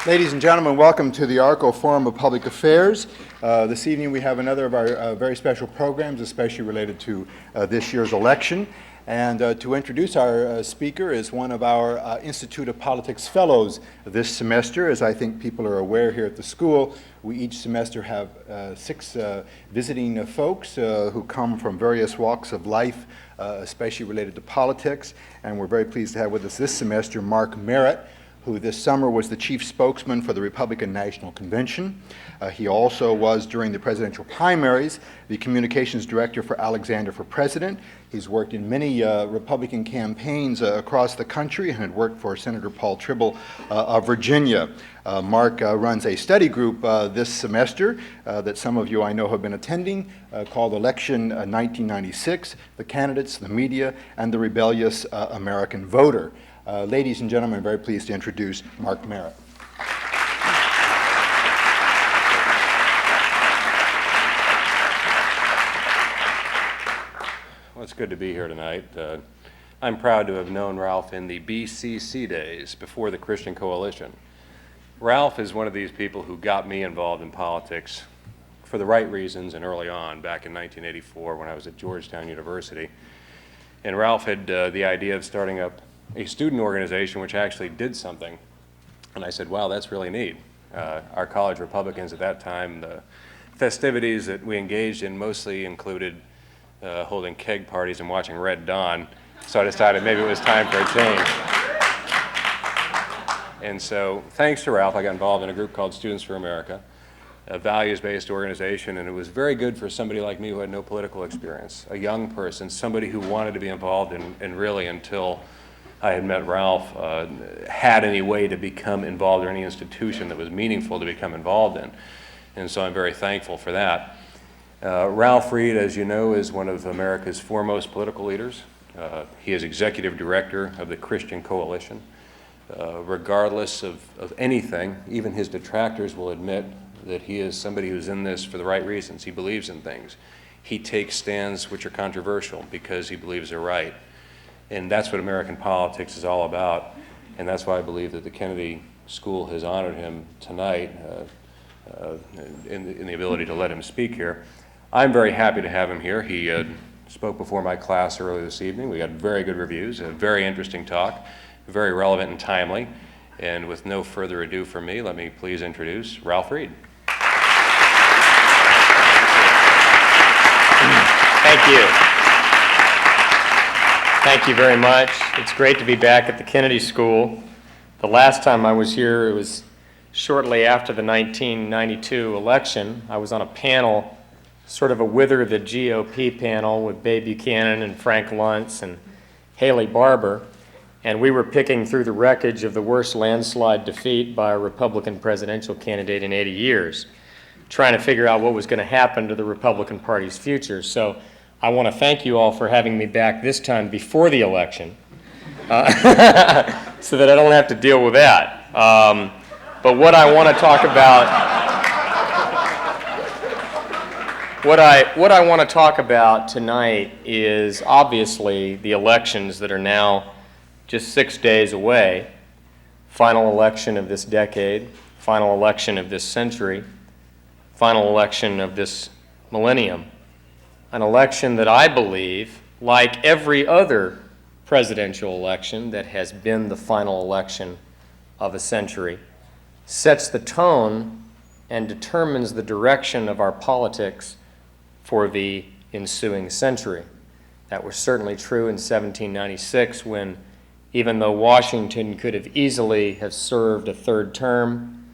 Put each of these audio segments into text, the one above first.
Ladies and gentlemen, welcome to the ARCO Forum of Public Affairs. This evening we have another of our very special programs, especially related to this year's election. And to introduce our speaker is one of our Institute of Politics Fellows this semester. As I think people are aware here at the school, we each semester have 6 visiting folks who come from various walks of life, especially related to politics. And we're very pleased to have with us this semester Mark Merritt, who this summer was the chief spokesman for the Republican National Convention. He also was, during the presidential primaries, the communications director for Alexander for President. He's worked in many Republican campaigns across the country and had worked for Senator Paul Tribble of Virginia. Mark runs a study group this semester that some of you I know have been attending called Election 1996, The Candidates, the Media, and the Rebellious American Voter. Ladies and gentlemen, I'm very pleased to introduce Mark Merritt. Well, it's good to be here tonight. I'm proud to have known Ralph in the BCC days, before the Christian Coalition. Ralph is one of these people who got me involved in politics for the right reasons and early on, back in 1984 when I was at Georgetown University. And Ralph had the idea of starting up a student organization which actually did something. And I said, wow, that's really neat. Our college Republicans at that time, the festivities that we engaged in mostly included holding keg parties and watching Red Dawn. So I decided maybe it was time for a change. And so thanks to Ralph, I got involved in a group called Students for America, a values-based organization, and it was very good for somebody like me who had no political experience, a young person, somebody who wanted to be involved in really, until I had met Ralph, had any way to become involved in any institution that was meaningful to become involved in. And so I'm very thankful for that. Ralph Reed, as you know, is one of America's foremost political leaders. He is executive director of the Christian Coalition. Regardless of anything, even his detractors will admit that he is somebody who's in this for the right reasons. He believes in things. He takes stands which are controversial because he believes they're right. And that's what American politics is all about. And that's why I believe that the Kennedy School has honored him tonight in the ability to let him speak here. I'm very happy to have him here. He spoke before my class earlier this evening. We got very good reviews, a very interesting talk, very relevant and timely. And with no further ado from me, let me please introduce Ralph Reed. Thank you. Thank you very much. It's great to be back at the Kennedy School. The last time I was here, it was shortly after the 1992 election. I was on a panel, sort of a Wither the GOP panel with Bay Buchanan and Frank Luntz and Haley Barbour, and we were picking through the wreckage of the worst landslide defeat by a Republican presidential candidate in 80 years, trying to figure out what was going to happen to the Republican Party's future. So I want to thank you all for having me back this time before the election, so that I don't have to deal with that. But what I want to talk about, what I want to talk about tonight is obviously the elections that are now just 6 days away. Final election of this decade, final election of this century, final election of this millennium. An election that I believe, like every other presidential election that has been the final election of a century, sets the tone and determines the direction of our politics for the ensuing century. That was certainly true in 1796 when, even though Washington could have easily have served a third term,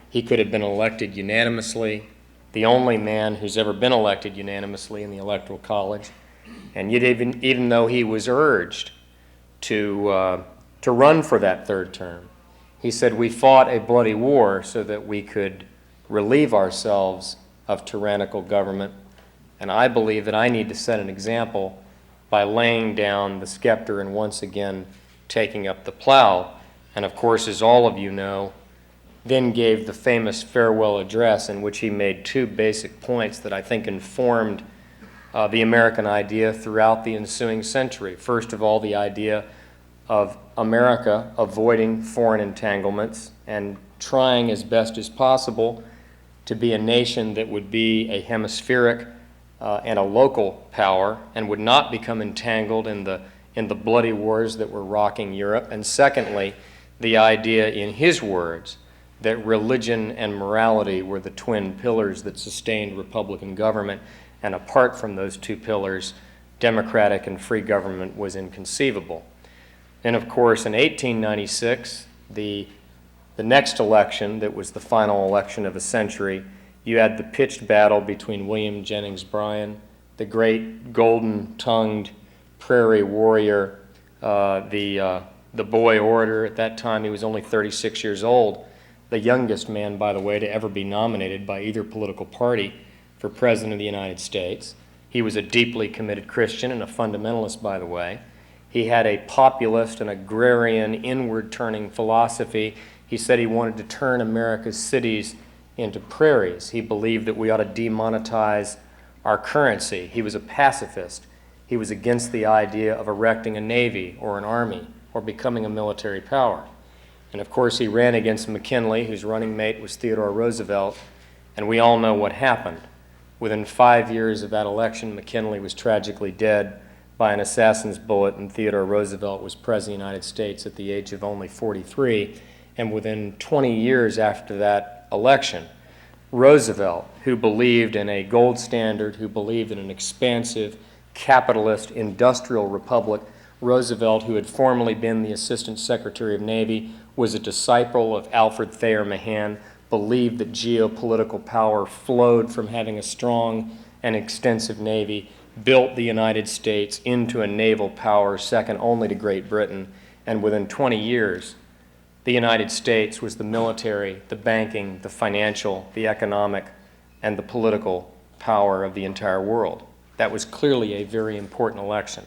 he could have been elected unanimously, the only man who's ever been elected unanimously in the Electoral College. And yet even though he was urged to run for that third term, he said, we fought a bloody war so that we could relieve ourselves of tyrannical government. And I believe that I need to set an example by laying down the scepter and once again taking up the plow. And of course, as all of you know, then gave the famous farewell address in which he made 2 basic points that I think informed the American idea throughout the ensuing century. First of all, the idea of America avoiding foreign entanglements and trying as best as possible to be a nation that would be a hemispheric and a local power and would not become entangled in the bloody wars that were rocking Europe. And secondly, the idea, in his words, that religion and morality were the twin pillars that sustained Republican government, and apart from those two pillars, democratic and free government was inconceivable. And of course, in 1896, the next election that was the final election of a century, you had the pitched battle between William Jennings Bryan, the great golden-tongued prairie warrior, the boy orator. At that time, he was only 36 years old, the youngest man, by the way, to ever be nominated by either political party for President of the United States. He was a deeply committed Christian and a fundamentalist, by the way. He had a populist and agrarian, inward-turning philosophy. He said he wanted to turn America's cities into prairies. He believed that we ought to demonetize our currency. He was a pacifist. He was against the idea of erecting a navy or an army or becoming a military power. And of course, he ran against McKinley, whose running mate was Theodore Roosevelt, and we all know what happened. Within 5 years of that election, McKinley was tragically dead by an assassin's bullet, and Theodore Roosevelt was President of the United States at the age of only 43. And within 20 years after that election, Roosevelt, who believed in a gold standard, who believed in an expansive capitalist industrial republic, Roosevelt, who had formerly been the Assistant Secretary of Navy, was a disciple of Alfred Thayer Mahan, believed that geopolitical power flowed from having a strong and extensive navy, built the United States into a naval power second only to Great Britain, and within 20 years, the United States was the military, the banking, the financial, the economic, and the political power of the entire world. That was clearly a very important election.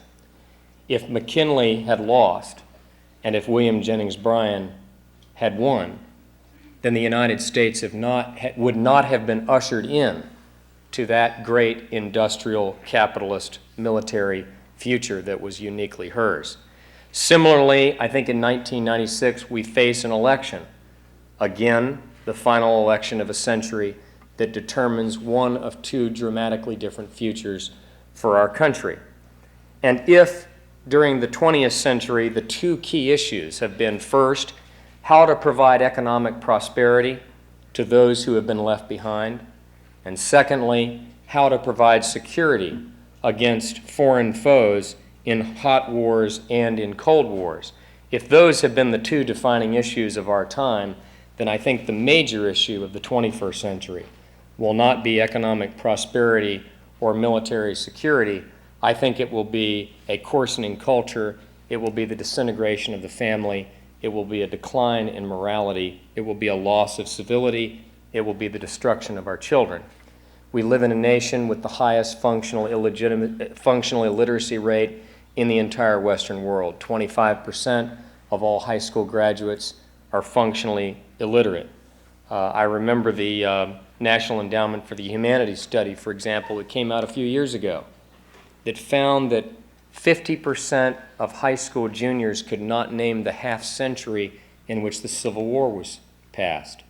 If McKinley had lost, and if William Jennings Bryan had won, then the United States would not have been ushered in to that great industrial, capitalist, military future that was uniquely hers. Similarly, I think in 1996 we face an election, again, the final election of a century that determines one of two dramatically different futures for our country. And if during the 20th century the two key issues have been, first, how to provide economic prosperity to those who have been left behind, and secondly, how to provide security against foreign foes in hot wars and in cold wars. If those have been the two defining issues of our time, then I think the major issue of the 21st century will not be economic prosperity or military security. I think it will be a coarsening culture, it will be the disintegration of the family, it will be a decline in morality, it will be a loss of civility, it will be the destruction of our children. We live in a nation with the highest functional illiteracy rate in the entire Western world. 25% of all high school graduates are functionally illiterate. I remember the National Endowment for the Humanities study, for example, that came out a few years ago, that found that 50% of high school juniors could not name the half century in which the Civil War was passed.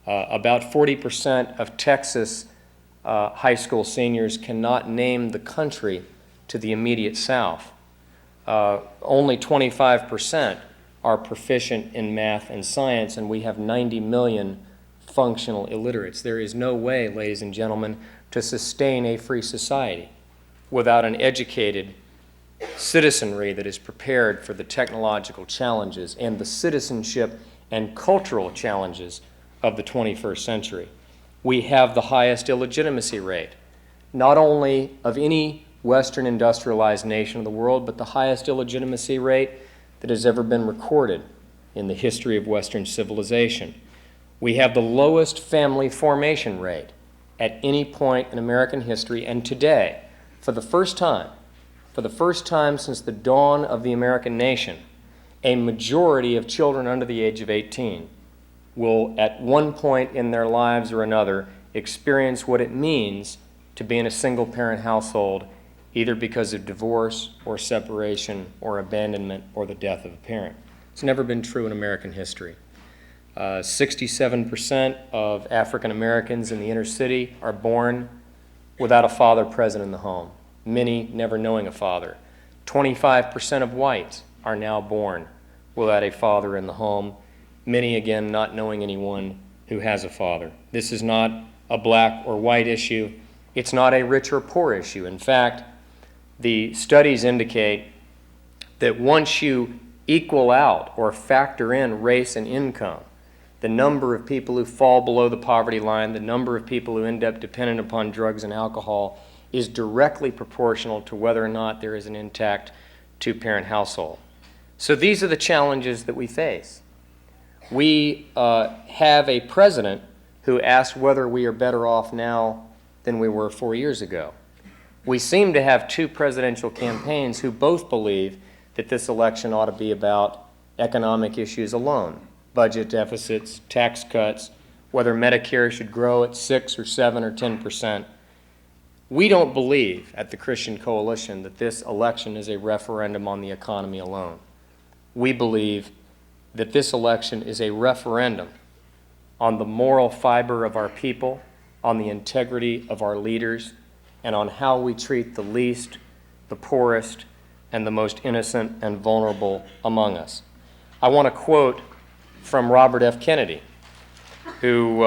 About 40% of Texas high school seniors cannot name the country to the immediate south. Only 25% are proficient in math and science, and we have 90 million functional illiterates. There is no way, ladies and gentlemen, to sustain a free society without an educated citizenry that is prepared for the technological challenges and the citizenship and cultural challenges of the 21st century. We have the highest illegitimacy rate, not only of any Western industrialized nation of the world, but the highest illegitimacy rate that has ever been recorded in the history of Western civilization. We have the lowest family formation rate at any point in American history, and today, for the first time since the dawn of the American nation, a majority of children under the age of 18 will, at one point in their lives or another, experience what it means to be in a single-parent household, either because of divorce or separation or abandonment or the death of a parent. It's never been true in American history. 67% of African Americans in the inner city are born without a father present in the home, many never knowing a father. 25% of whites are now born without a father in the home, many again not knowing anyone who has a father. This is not a black or white issue. It's not a rich or poor issue. In fact, the studies indicate that once you equal out or factor in race and income, the number of people who fall below the poverty line, the number of people who end up dependent upon drugs and alcohol is directly proportional to whether or not there is an intact two-parent household. So these are the challenges that we face. We have a president who asks whether we are better off now than we were 4 years ago. We seem to have two presidential campaigns who both believe that this election ought to be about economic issues alone, budget deficits, tax cuts, whether Medicare should grow at 6 or 7 or 10%. We don't believe at the Christian Coalition that this election is a referendum on the economy alone. We believe that this election is a referendum on the moral fiber of our people, on the integrity of our leaders, and on how we treat the least, the poorest, and the most innocent and vulnerable among us. I want to quote from Robert F. Kennedy, who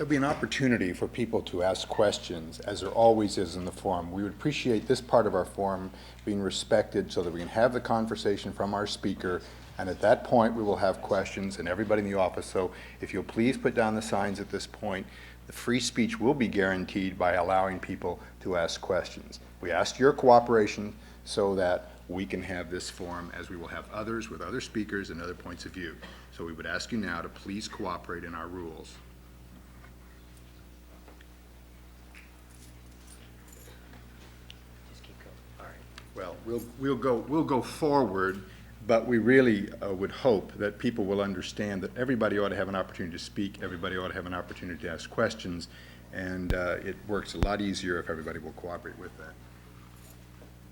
There'll be an opportunity for people to ask questions, as there always is in the forum. We would appreciate this part of our forum being respected so that we can have the conversation from our speaker, and at that point we will have questions and everybody in the office. So if you'll please put down the signs at this point, the free speech will be guaranteed by allowing people to ask questions. We ask your cooperation so that we can have this forum, as we will have others with other speakers and other points of view. So we would ask you now to please cooperate in our rules. Well, we'll go forward, but we really would hope that people will understand that everybody ought to have an opportunity to speak, everybody ought to have an opportunity to ask questions, and it works a lot easier if everybody will cooperate with that.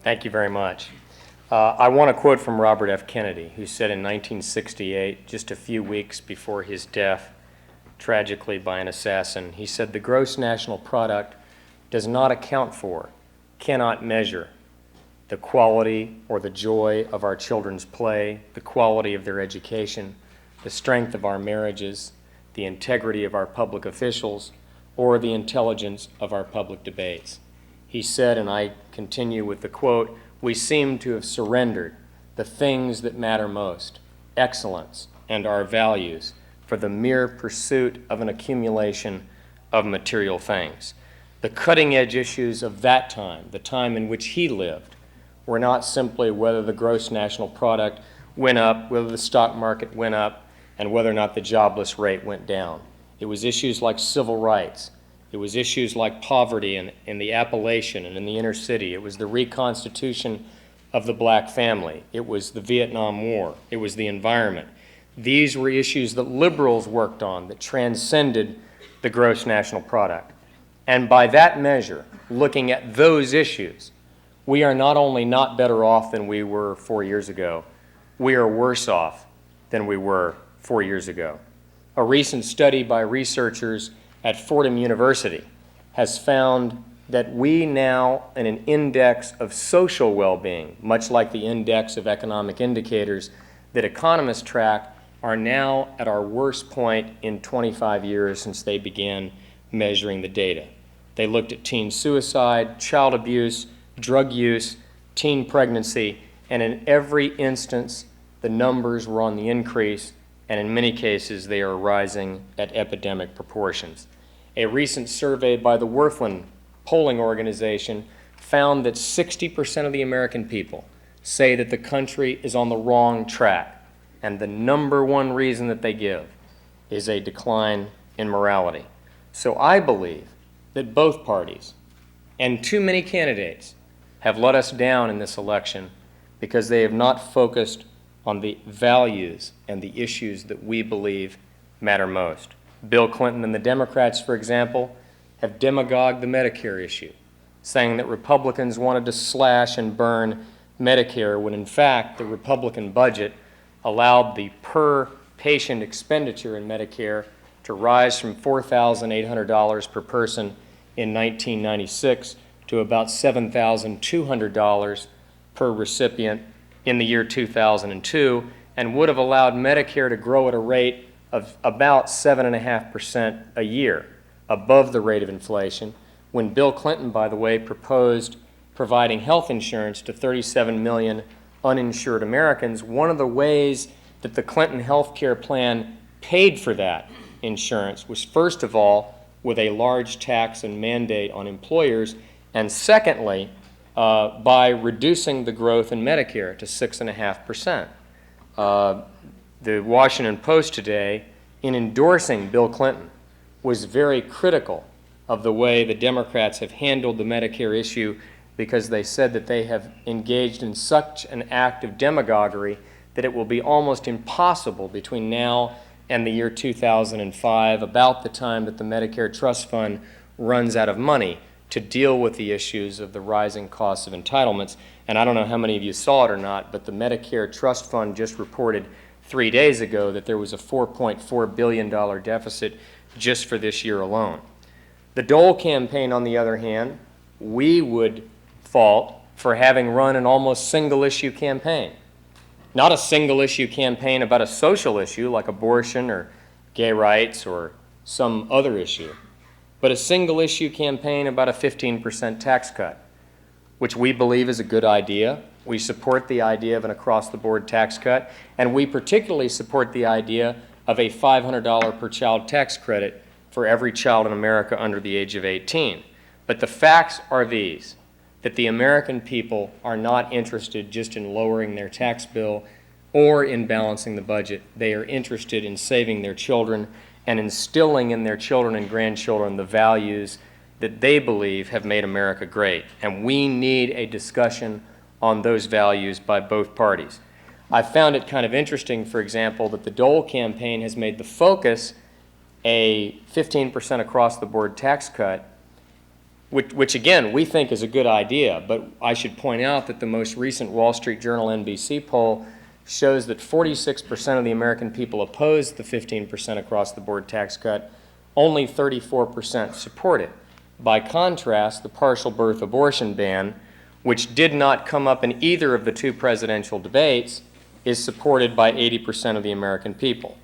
Thank you very much. I want to quote from Robert F. Kennedy, who said in 1968, just a few weeks before his death, tragically by an assassin, he said, "The gross national product does not account for, cannot measure, the quality or the joy of our children's play, the quality of their education, the strength of our marriages, the integrity of our public officials, or the intelligence of our public debates." He said, and I continue with the quote, "We seem to have surrendered the things that matter most, excellence and our values, for the mere pursuit of an accumulation of material things." The cutting-edge issues of that time, the time in which he lived, were not simply whether the gross national product went up, whether the stock market went up, and whether or not the jobless rate went down. It was issues like civil rights. It was issues like poverty in the Appalachian and in the inner city. It was the reconstitution of the black family. It was the Vietnam War. It was the environment. These were issues that liberals worked on that transcended the gross national product. And by that measure, looking at those issues, we are not only not better off than we were 4 years ago, we are worse off than we were 4 years ago. A recent study by researchers at Fordham University has found that we now, in an index of social well-being, much like the index of economic indicators that economists track, are now at our worst point in 25 years since they began measuring the data. They looked at teen suicide, child abuse, drug use, teen pregnancy, and in every instance, the numbers were on the increase, and in many cases, they are rising at epidemic proportions. A recent survey by the Worthland polling organization found that 60% of the American people say that the country is on the wrong track, and the number one reason that they give is a decline in morality. So I believe that both parties and too many candidates have let us down in this election because they have not focused on the values and the issues that we believe matter most. Bill Clinton and the Democrats, for example, have demagogued the Medicare issue, saying that Republicans wanted to slash and burn Medicare, when in fact the Republican budget allowed the per-patient expenditure in Medicare to rise from $4,800 per person in 1996 to about $7,200 per recipient in the year 2002, and would have allowed Medicare to grow at a rate of about 7.5% a year, above the rate of inflation, when Bill Clinton, by the way, proposed providing health insurance to 37 million uninsured Americans. One of the ways that the Clinton health care plan paid for that insurance was, first of all, with a large tax and mandate on employers, and secondly, by reducing the growth in Medicare to 6.5%. The Washington Post today, in endorsing Bill Clinton, was very critical of the way the Democrats have handled the Medicare issue, because they said that they have engaged in such an act of demagoguery that it will be almost impossible between now and the year 2005, about the time that the Medicare Trust Fund runs out of money, to deal with the issues of the rising costs of entitlements. And I don't know how many of you saw it or not, but the Medicare Trust Fund just reported 3 days ago that there was a $4.4 billion deficit just for this year alone. The Dole campaign, on the other hand, we would fault for having run an almost single-issue campaign. Not a single-issue campaign about a social issue like abortion or gay rights or some other issue, but a single-issue campaign about a 15% tax cut, which we believe is a good idea. We support the idea of an across-the-board tax cut, and we particularly support the idea of a $500 per child tax credit for every child in America under the age of 18. But the facts are these: that the American people are not interested just in lowering their tax bill or in balancing the budget. They are interested in saving their children and instilling in their children and grandchildren the values that they believe have made America great. And we need a discussion on those values by both parties. I found it kind of interesting, for example, that the Dole campaign has made the focus a 15% across-the-board tax cut, which again, we think is a good idea. But I should point out that the most recent Wall Street Journal NBC poll shows that 46% of the American people oppose the 15% across-the-board tax cut. Only 34% support it. By contrast, the partial birth abortion ban, which did not come up in either of the two presidential debates, is supported by 80% of the American people.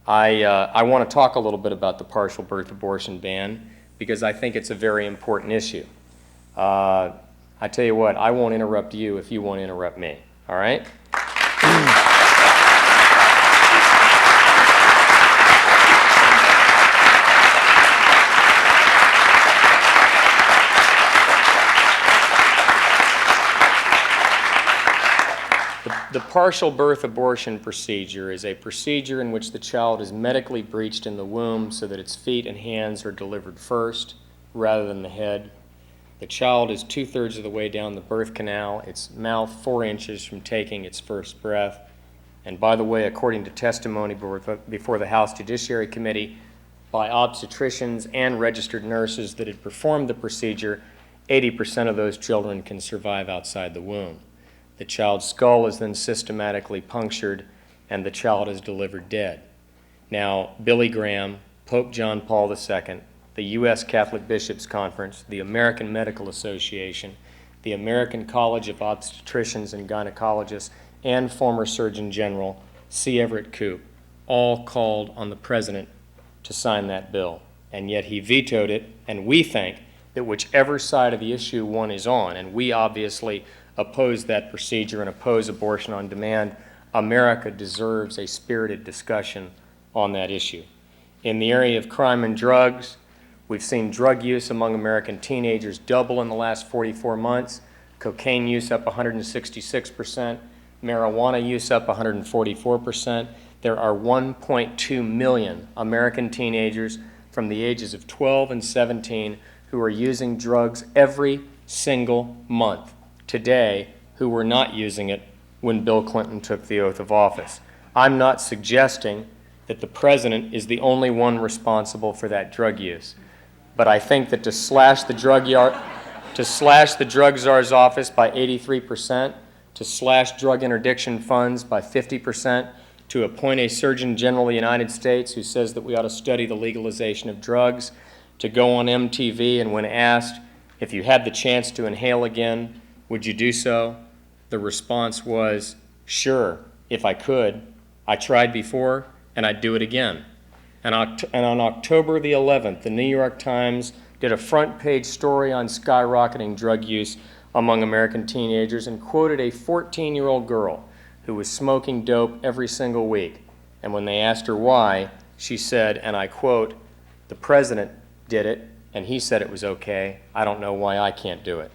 I want to talk a little bit about the partial birth abortion ban, because I think it's a very important issue. I tell you what, I won't interrupt you if you won't interrupt me, all right? The partial birth abortion procedure is a procedure in which the child is medically breached in the womb so that its feet and hands are delivered first rather than the head. The child is 2/3 of the way down the birth canal, its mouth 4 inches from taking its first breath. And by the way, according to testimony before the House Judiciary Committee by obstetricians and registered nurses that had performed the procedure, 80% of those children can survive outside the womb. The child's skull is then systematically punctured, and the child is delivered dead. Now, Billy Graham, Pope John Paul II, the U.S. Catholic Bishops' Conference, the American Medical Association, the American College of Obstetricians and Gynecologists, and former Surgeon General C. Everett Koop all called on the President to sign that bill. And yet he vetoed it, and we think that whichever side of the issue one is on, and we obviously oppose that procedure and oppose abortion on demand, America deserves a spirited discussion on that issue. In the area of crime and drugs, we've seen drug use among American teenagers double in the last 44 months, cocaine use up 166%, marijuana use up 144%. There are 1.2 million American teenagers from the ages of 12 and 17 who are using drugs every single month today who were not using it when Bill Clinton took the oath of office. I'm not suggesting that the President is the only one responsible for that drug use, but I think that to slash the drug czar's office by 83%, to slash drug interdiction funds by 50%, to appoint a Surgeon General of the United States who says that we ought to study the legalization of drugs, to go on MTV and when asked if you had the chance to inhale again, would you do so? The response was, sure, if I could. I tried before, and I'd do it again. And on October the 11th, the New York Times did a front-page story on skyrocketing drug use among American teenagers and quoted a 14-year-old girl who was smoking dope every single week. And when they asked her why, she said, and I quote, "The president did it, and he said it was okay. I don't know why I can't do it."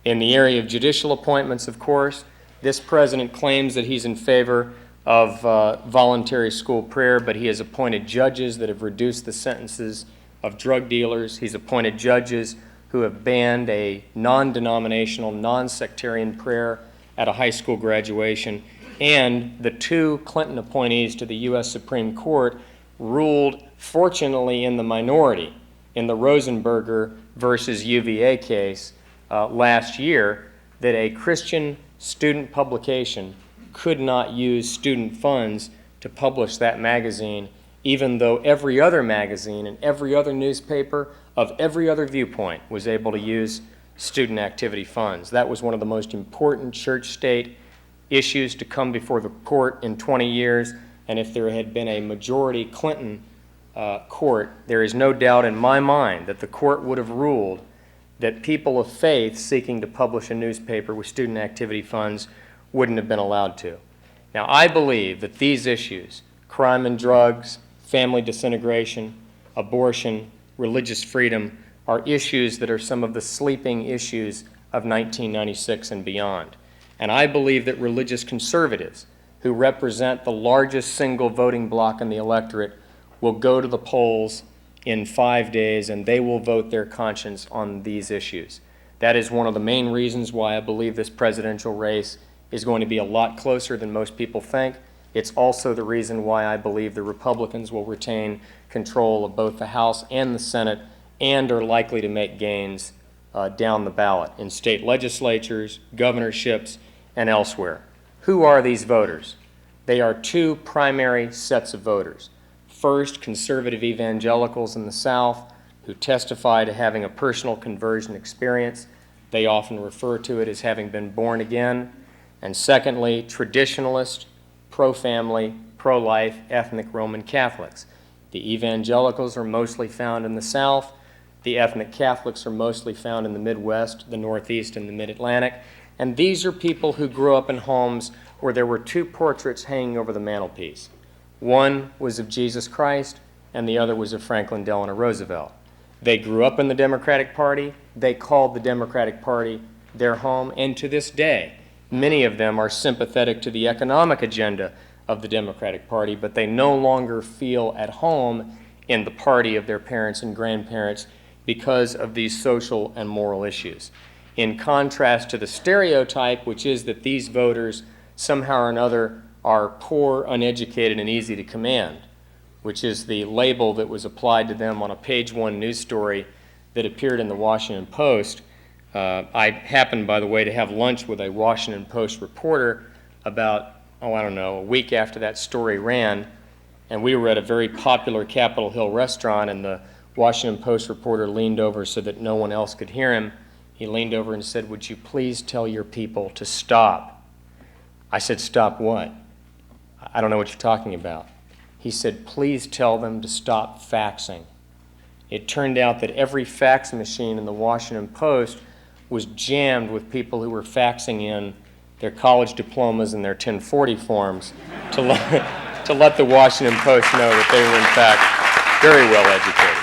In the area of judicial appointments, of course, this president claims that he's in favor of voluntary school prayer, but he has appointed judges that have reduced the sentences of drug dealers. He's appointed judges who have banned a non-denominational, non-sectarian prayer at a high school graduation. And the two Clinton appointees to the U.S. Supreme Court ruled, fortunately in the minority, in the Rosenberger versus UVA case last year, that a Christian student publication could not use student funds to publish that magazine, even though every other magazine and every other newspaper of every other viewpoint was able to use student activity funds. That was one of the most important church-state issues to come before the court in 20 years, and if there had been a majority Clinton court, there is no doubt in my mind that the court would have ruled that people of faith seeking to publish a newspaper with student activity funds wouldn't have been allowed to. Now, I believe that these issues, crime and drugs, family disintegration, abortion, religious freedom, are issues that are some of the sleeping issues of 1996 and beyond. And I believe that religious conservatives, who represent the largest single voting bloc in the electorate, will go to the polls in 5 days and they will vote their conscience on these issues. That is one of the main reasons why I believe this presidential race is going to be a lot closer than most people think. It's also the reason why I believe the Republicans will retain control of both the House and the Senate and are likely to make gains down the ballot in state legislatures, governorships, and elsewhere. Who are these voters? They are two primary sets of voters. First, conservative evangelicals in the South who testify to having a personal conversion experience. They often refer to it as having been born again. And secondly, traditionalist, pro-family, pro-life, ethnic Roman Catholics. The evangelicals are mostly found in the South. The ethnic Catholics are mostly found in the Midwest, the Northeast, and the Mid-Atlantic. And these are people who grew up in homes where there were two portraits hanging over the mantelpiece. One was of Jesus Christ, and the other was of Franklin Delano Roosevelt. They grew up in the Democratic Party. They called the Democratic Party their home, and to this day, many of them are sympathetic to the economic agenda of the Democratic Party, but they no longer feel at home in the party of their parents and grandparents because of these social and moral issues. In contrast to the stereotype, which is that these voters somehow or another are poor, uneducated, and easy to command, which is the label that was applied to them on a page one news story that appeared in the Washington Post. I happened, by the way, to have lunch with a Washington Post reporter about, a week after that story ran, and we were at a very popular Capitol Hill restaurant, and the Washington Post reporter leaned over so that no one else could hear him. He leaned over and said, "Would you please tell your people to stop?" I said, "Stop what?" "I don't know what you're talking about." He said, "Please tell them to stop faxing." It turned out that every fax machine in the Washington Post was jammed with people who were faxing in their college diplomas and their 1040 forms to let the Washington Post know that they were in fact very well educated.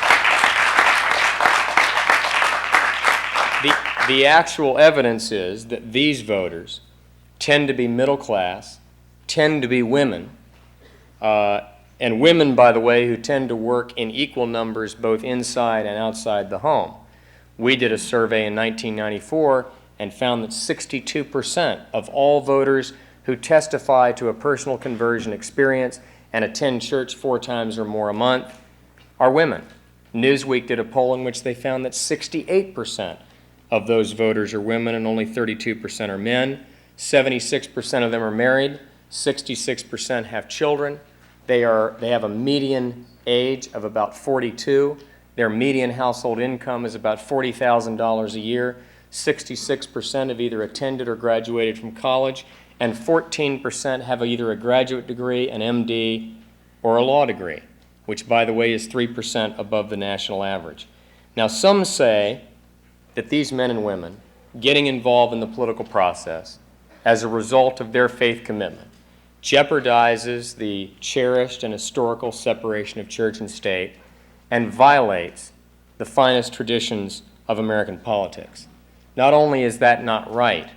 The actual evidence is that these voters tend to be middle class, tend to be women, and women, by the way, who tend to work in equal numbers both inside and outside the home. We did a survey in 1994 and found that 62% of all voters who testify to a personal conversion experience and attend church 4 times or more a month are women. Newsweek did a poll in which they found that 68% of those voters are women and only 32% are men. 76% of them are married, 66% have children. They have a median age of about 42. Their median household income is about $40,000 a year. 66% have either attended or graduated from college, and 14% have either a graduate degree, an MD, or a law degree, which, by the way, is 3% above the national average. Now, some say that these men and women getting involved in the political process as a result of their faith commitment jeopardizes the cherished and historical separation of church and state and violates the finest traditions of American politics. Not only is that not right,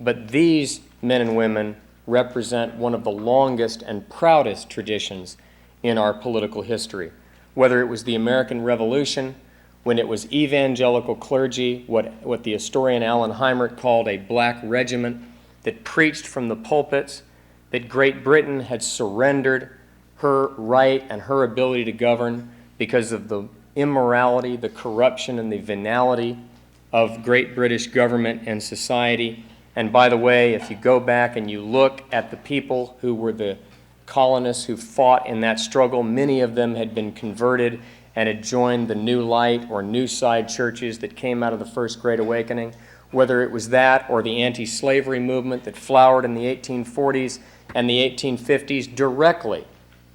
but these men and women represent one of the longest and proudest traditions in our political history. Whether it was the American Revolution, when it was evangelical clergy, what the historian Alan Heinrich called a black regiment, that preached from the pulpits that Great Britain had surrendered her right and her ability to govern because of the immorality, the corruption, and the venality of great British government and society. And by the way, if you go back and you look at the people who were the colonists who fought in that struggle, many of them had been converted and had joined the New Light or New Side churches that came out of the First Great Awakening. Whether it was that or the anti-slavery movement that flowered in the 1840s and the 1850s directly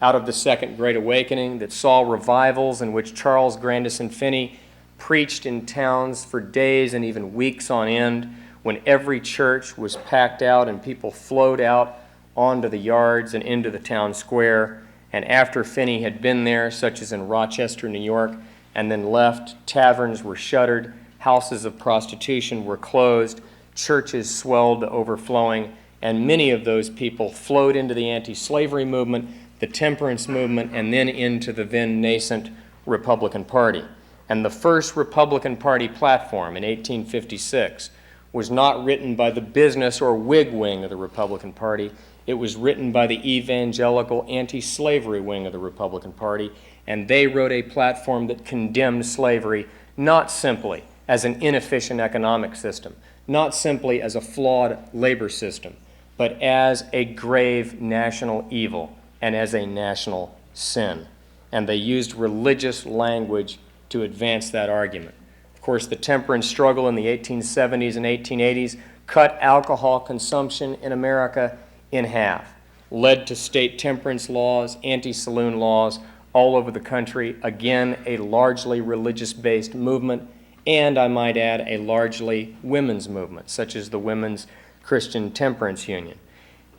out of the Second Great Awakening, that saw revivals in which Charles Grandison Finney preached in towns for days and even weeks on end, when every church was packed out and people flowed out onto the yards and into the town square. And after Finney had been there, such as in Rochester, New York, and then left, taverns were shuttered, houses of prostitution were closed, churches swelled to overflowing, and many of those people flowed into the anti-slavery movement, the temperance movement, and then into the then nascent Republican Party. And the first Republican Party platform in 1856 was not written by the business or Whig wing of the Republican Party. It was written by the evangelical anti-slavery wing of the Republican Party, and they wrote a platform that condemned slavery not simply as an inefficient economic system, not simply as a flawed labor system, but as a grave national evil and as a national sin. And they used religious language to advance that argument. Of course, the temperance struggle in the 1870s and 1880s cut alcohol consumption in America in half, led to state temperance laws, anti-saloon laws all over the country, again, a largely religious-based movement, and I might add, a largely women's movement, such as the Women's Christian Temperance Union.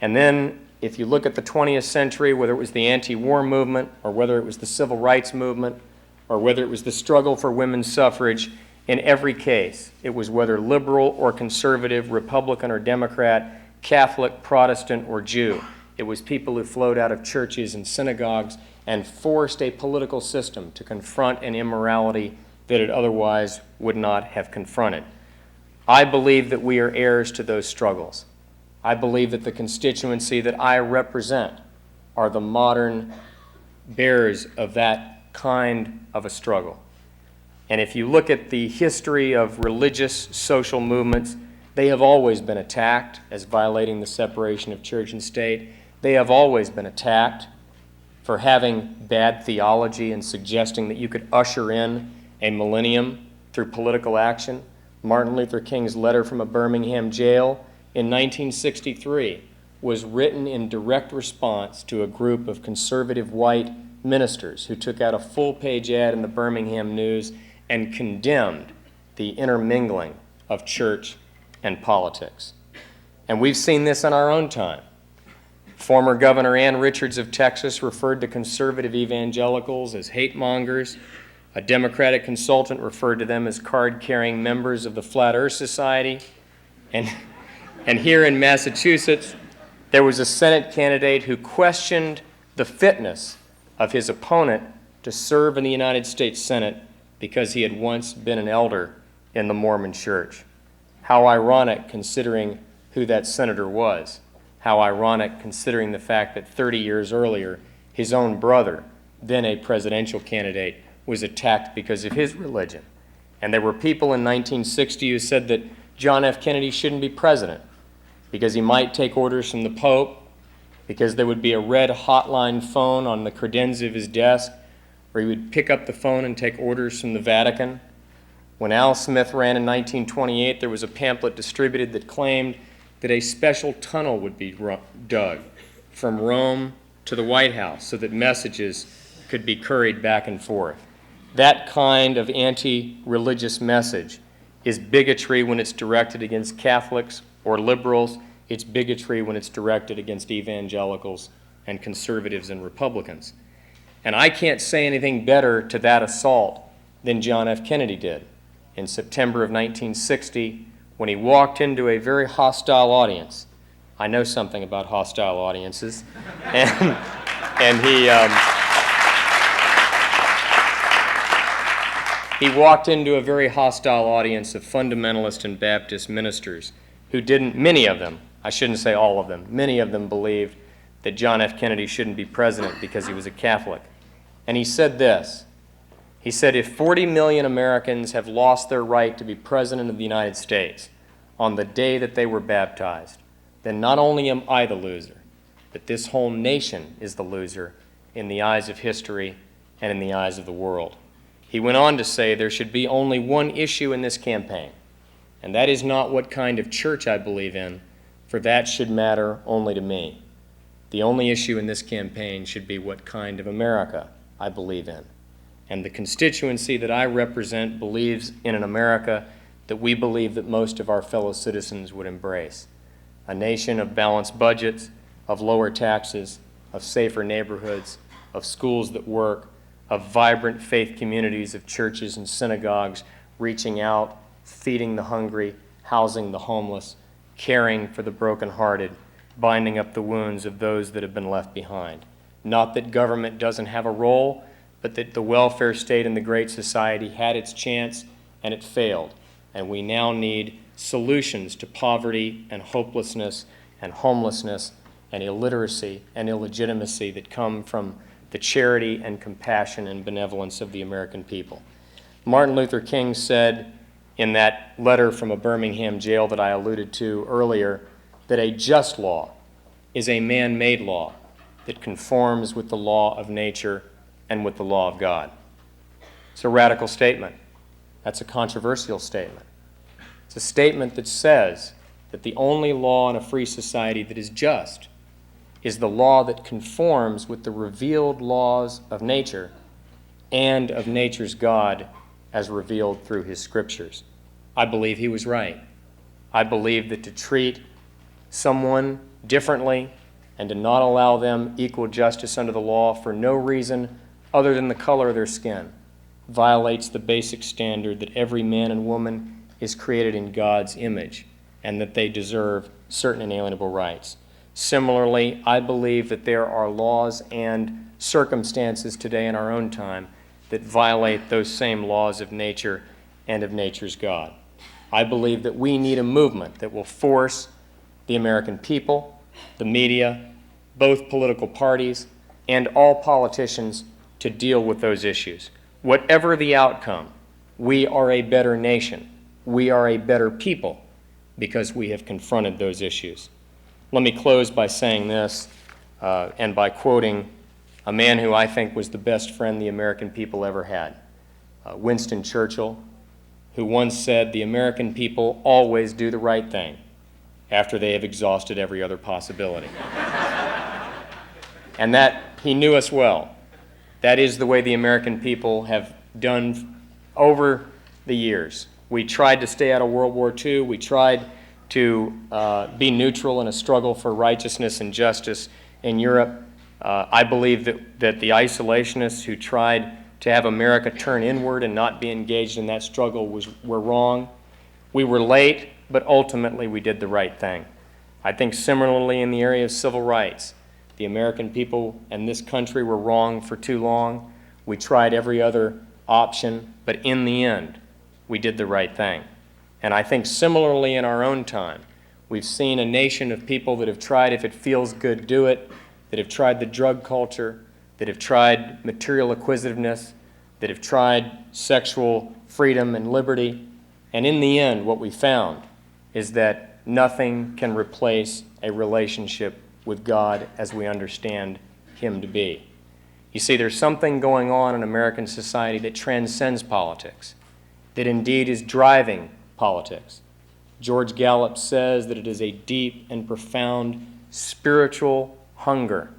And then, if you look at the 20th century, whether it was the anti-war movement, or whether it was the civil rights movement, or whether it was the struggle for women's suffrage, in every case, it was whether liberal or conservative, Republican or Democrat, Catholic, Protestant, or Jew. It was people who flowed out of churches and synagogues and forced a political system to confront an immorality that it otherwise would not have confronted. I believe that we are heirs to those struggles. I believe that the constituency that I represent are the modern bearers of that kind of a struggle. And if you look at the history of religious social movements, they have always been attacked as violating the separation of church and state. They have always been attacked for having bad theology and suggesting that you could usher in a millennium through political action. Martin Luther King's letter from a Birmingham jail in 1963 was written in direct response to a group of conservative white ministers who took out a full-page ad in the Birmingham News and condemned the intermingling of church and politics. And we've seen this in our own time. Former Governor Ann Richards of Texas referred to conservative evangelicals as hate mongers. A Democratic consultant referred to them as card-carrying members of the Flat Earth Society. And here in Massachusetts, there was a Senate candidate who questioned the fitness of his opponent to serve in the United States Senate because he had once been an elder in the Mormon Church. How ironic, considering who that senator was. How ironic, considering the fact that 30 years earlier, his own brother, then a presidential candidate, was attacked because of his religion. And there were people in 1960 who said that John F. Kennedy shouldn't be president because he might take orders from the Pope, because there would be a red hotline phone on the credenza of his desk, or he would pick up the phone and take orders from the Vatican. When Al Smith ran in 1928, there was a pamphlet distributed that claimed that a special tunnel would be dug from Rome to the White House so that messages could be couried back and forth. That kind of anti-religious message is bigotry when it's directed against Catholics or liberals. It's bigotry when it's directed against evangelicals and conservatives and Republicans. And I can't say anything better to that assault than John F. Kennedy did in September of 1960 when he walked into a very hostile audience. I know something about hostile audiences. And he walked into a very hostile audience of fundamentalist and Baptist ministers who many of them, I shouldn't say all of them, many of them believed that John F. Kennedy shouldn't be president because he was a Catholic. And he said this. He said, if 40 million Americans have lost their right to be president of the United States on the day that they were baptized, then not only am I the loser, but this whole nation is the loser in the eyes of history and in the eyes of the world. He went on to say there should be only one issue in this campaign, and that is not what kind of church I believe in, for that should matter only to me. The only issue in this campaign should be what kind of America I believe in. And the constituency that I represent believes in an America that we believe that most of our fellow citizens would embrace. A nation of balanced budgets, of lower taxes, of safer neighborhoods, of schools that work, of vibrant faith communities of churches and synagogues reaching out, feeding the hungry, housing the homeless, caring for the brokenhearted, binding up the wounds of those that have been left behind. Not that government doesn't have a role, but that the welfare state and the Great Society had its chance and it failed. And we now need solutions to poverty and hopelessness and homelessness and illiteracy and illegitimacy that come from the charity and compassion and benevolence of the American people. Martin Luther King said in that letter from a Birmingham jail that I alluded to earlier that a just law is a man-made law that conforms with the law of nature and with the law of God. It's a radical statement. That's a controversial statement. It's a statement that says that the only law in a free society that is just is the law that conforms with the revealed laws of nature and of nature's God as revealed through his scriptures. I believe he was right. I believe that to treat someone differently and to not allow them equal justice under the law for no reason other than the color of their skin violates the basic standard that every man and woman is created in God's image and that they deserve certain inalienable rights. Similarly, I believe that there are laws and circumstances today in our own time that violate those same laws of nature and of nature's God. I believe that we need a movement that will force the American people, the media, both political parties, and all politicians to deal with those issues. Whatever the outcome, we are a better nation. We are a better people because we have confronted those issues. Let me close by saying this and by quoting a man who I think was the best friend the American people ever had, Winston Churchill, who once said, "The American people always do the right thing after they have exhausted every other possibility." And that he knew us well. That is the way the American people have done over the years. We tried to stay out of World War II. We tried to be neutral in a struggle for righteousness and justice in Europe. I believe that the isolationists who tried to have America turn inward and not be engaged in that struggle were wrong. We were late, but ultimately we did the right thing. I think similarly in the area of civil rights, the American people and this country were wrong for too long. We tried every other option, but in the end, we did the right thing. And I think similarly in our own time, we've seen a nation of people that have tried, if it feels good, do it, that have tried the drug culture, that have tried material acquisitiveness, that have tried sexual freedom and liberty. And in the end, what we found is that nothing can replace a relationship with God as we understand Him to be. You see, there's something going on in American society that transcends politics, that indeed is driving politics. George Gallup says that it is a deep and profound spiritual hunger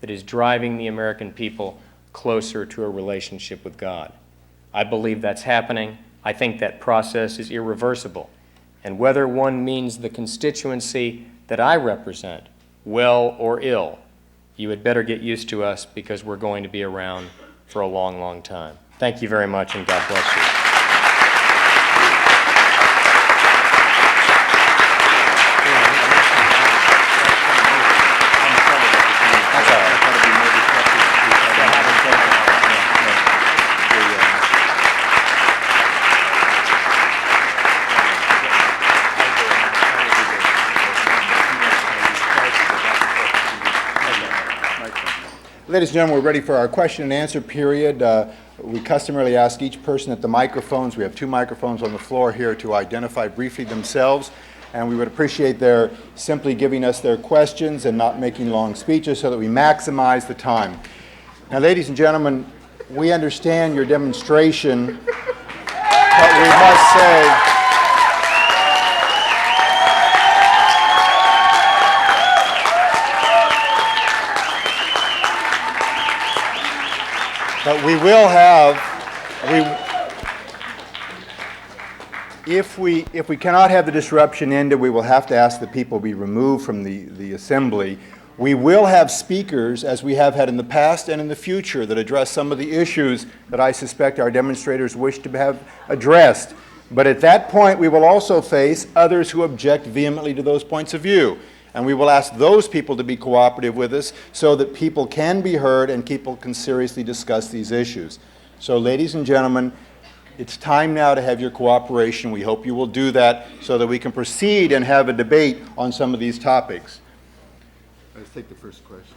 that is driving the American people closer to a relationship with God. I believe that's happening. I think that process is irreversible. And whether one means the constituency that I represent, well or ill, you had better get used to us because we're going to be around for a long, long time. Thank you very much, and God bless you. Ladies and gentlemen, we're ready for our question and answer period. We customarily ask each person at the microphones, we have 2 microphones on the floor here, to identify briefly themselves, and we would appreciate their simply giving us their questions and not making long speeches so that we maximize the time. Now, ladies and gentlemen, we understand your demonstration, but we must say but we will have, if we cannot have the disruption ended, we will have to ask that people be removed from the assembly. We will have speakers, as we have had in the past and in the future, that address some of the issues that I suspect our demonstrators wish to have addressed. But at that point, we will also face others who object vehemently to those points of view. And we will ask those people to be cooperative with us so that people can be heard and people can seriously discuss these issues. So, ladies and gentlemen, it's time now to have your cooperation. We hope you will do that so that we can proceed and have a debate on some of these topics. Let's take the first question.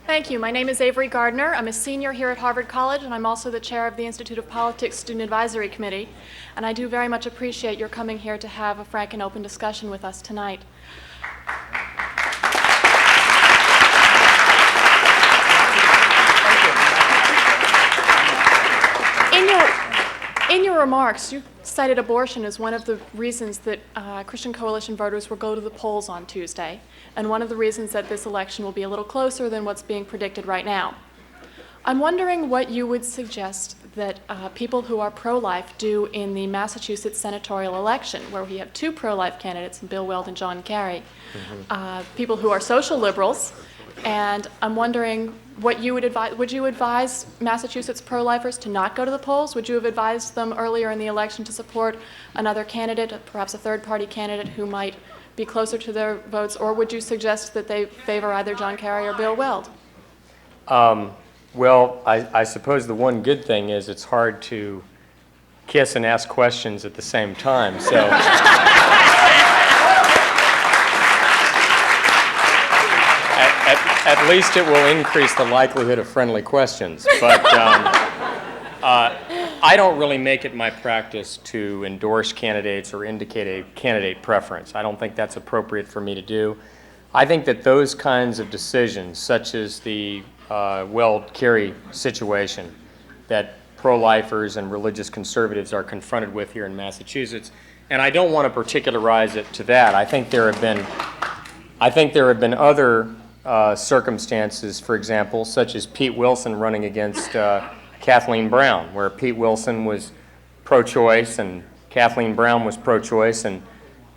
Thank you. My name is Avery Gardner. I'm a senior here at Harvard College, and I'm also the chair of the Institute of Politics Student Advisory Committee. And I do very much appreciate your coming here to have a frank and open discussion with us tonight. In your remarks, you cited abortion as one of the reasons that Christian Coalition voters will go to the polls on Tuesday, and one of the reasons that this election will be a little closer than what's being predicted right now. I'm wondering what you would suggest that people who are pro-life do in the Massachusetts senatorial election, where we have 2 pro-life candidates, Bill Weld and John Kerry, people who are social liberals, and I'm wondering what you would advise. Would you advise Massachusetts pro-lifers to not go to the polls? Would you have advised them earlier in the election to support another candidate, perhaps a third-party candidate who might be closer to their votes, or would you suggest that they favor either John Kerry or Bill Weld? Well, I suppose the one good thing is it's hard to kiss and ask questions at the same time. So. At least it will increase the likelihood of friendly questions. But I don't really make it my practice to endorse candidates or indicate a candidate preference. I don't think that's appropriate for me to do. I think that those kinds of decisions, such as the Weld-Kerry situation that pro-lifers and religious conservatives are confronted with here in Massachusetts, and I don't want to particularize it to that. I think there have been other circumstances, for example, such as Pete Wilson running against Kathleen Brown, where Pete Wilson was pro-choice and Kathleen Brown was pro-choice, and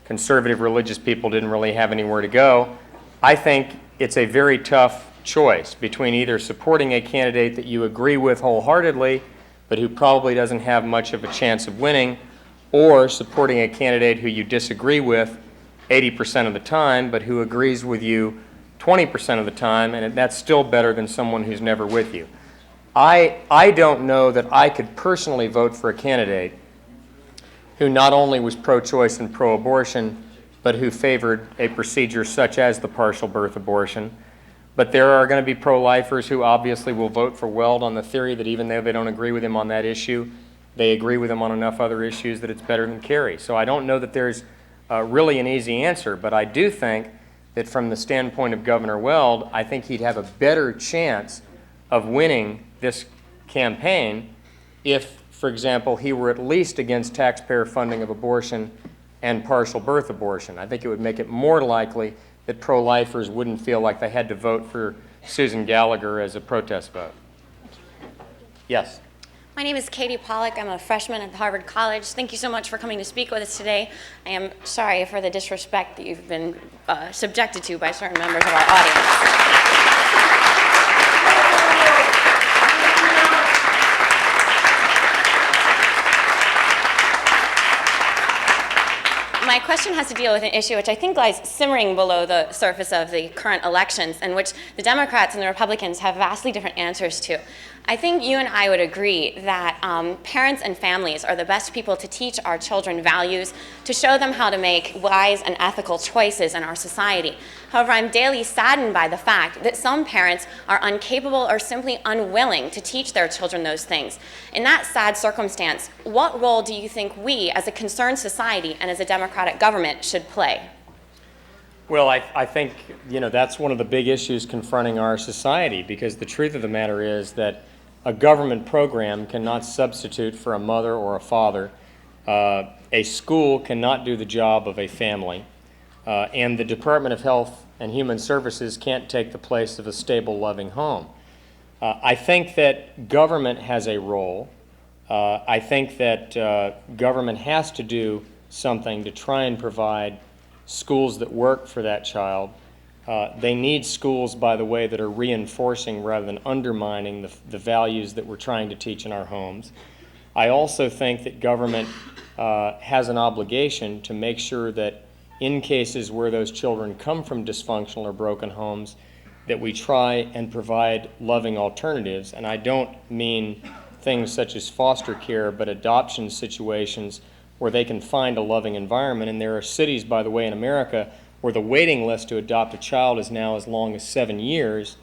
conservative religious people didn't really have anywhere to go. I think it's a very tough choice between either supporting a candidate that you agree with wholeheartedly, but who probably doesn't have much of a chance of winning, or supporting a candidate who you disagree with 80% of the time, but who agrees with you 20% of the time, and that's still better than someone who's never with you. I don't know that I could personally vote for a candidate who not only was pro-choice and pro-abortion, but who favored a procedure such as the partial birth abortion. But there are going to be pro-lifers who obviously will vote for Weld on the theory that even though they don't agree with him on that issue, they agree with him on enough other issues that it's better than Kerry. So I don't know that there's really an easy answer, but I do think that from the standpoint of Governor Weld, I think he'd have a better chance of winning this campaign if, for example, he were at least against taxpayer funding of abortion and partial birth abortion. I think it would make it more likely that pro-lifers wouldn't feel like they had to vote for Susan Gallagher as a protest vote. Yes. My name is Katie Pollack. I'm a freshman at Harvard College. Thank you so much for coming to speak with us today. I am sorry for the disrespect that you've been subjected to by certain members of our audience. My question has to deal with an issue which I think lies simmering below the surface of the current elections, and which the Democrats and the Republicans have vastly different answers to. I think you and I would agree that parents and families are the best people to teach our children values, to show them how to make wise and ethical choices in our society. However, I'm daily saddened by the fact that some parents are incapable or simply unwilling to teach their children those things. In that sad circumstance, what role do you think we, as a concerned society and as a democratic government, should play? Well, I think, that's one of the big issues confronting our society, because the truth of the matter is that a government program cannot substitute for a mother or a father. A school cannot do the job of a family. And the Department of Health and Human Services can't take the place of a stable, loving home. I think that government has a role. I think that government has to do something to try and provide schools that work for that child. They need schools, by the way, that are reinforcing rather than undermining the values that we're trying to teach in our homes. I also think that government has an obligation to make sure that in cases where those children come from dysfunctional or broken homes, that we try and provide loving alternatives. And I don't mean things such as foster care, but adoption situations where they can find a loving environment. And there are cities, by the way, in America where the waiting list to adopt a child is now as long as 7 years,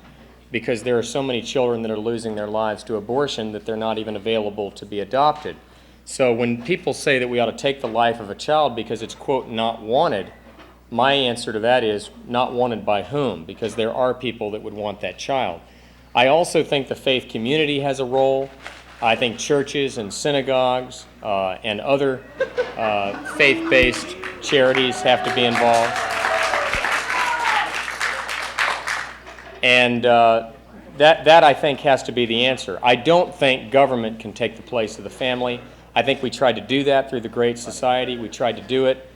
because there are so many children that are losing their lives to abortion that they're not even available to be adopted. So when people say that we ought to take the life of a child because it's, quote, not wanted, my answer to that is not wanted by whom, because there are people that would want that child. I also think the faith community has a role. I think churches and synagogues and other faith-based charities have to be involved. And that I think has to be the answer. I don't think government can take the place of the family. I think we tried to do that through the Great Society. We tried to do it